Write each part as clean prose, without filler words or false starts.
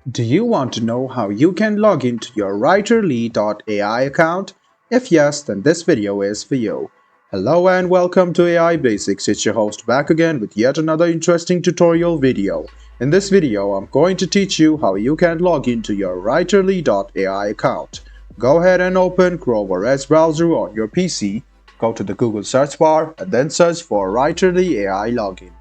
Do you want to know how you can log into your writerly.ai account? If yes, then this video is for you. Hello and welcome to AI Basics. It's your host back again with yet another interesting tutorial video. In this video, I'm going to teach you how you can log into your writerly.ai account. Go ahead and open Chrome or Edge browser on your PC, go to the Google search bar and then search for Writerly AI login.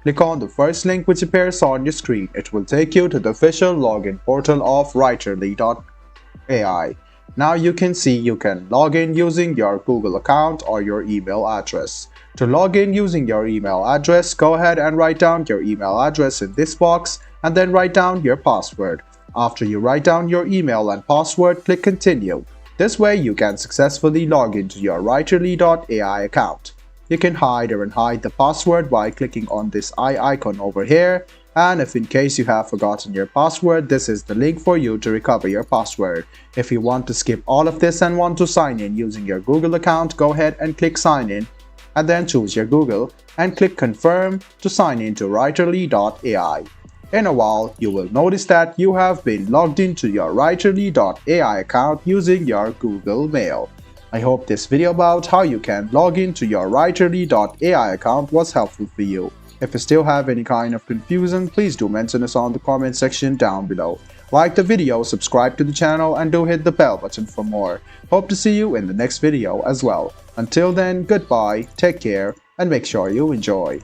Click on the first link which appears on your screen. It will take you to the official login portal of writerly.ai. Now you can see you can log in using your Google account or your email address. To log in using your email address, go ahead and write down your email address in this box and then write down your password. After you write down your email and password, click continue. This way you can successfully log into your writerly.ai account. You can hide or unhide the password by clicking on this eye icon over here, and if in case you have forgotten your password, this is the link for you to recover your password. If you want to skip all of this and want to sign in using your Google account, go ahead and click sign in and then choose your Google and click confirm to sign in to writerly.ai. In a while, you will notice that you have been logged into your writerly.ai account using your Google Mail. I hope this video about how you can log into your writerly.ai account was helpful for you. If you still have any kind of confusion, please do mention us on the comment section down below. Like the video, subscribe to the channel and do hit the bell button for more. Hope to see you in the next video as well. Until then, goodbye, take care and make sure you enjoy.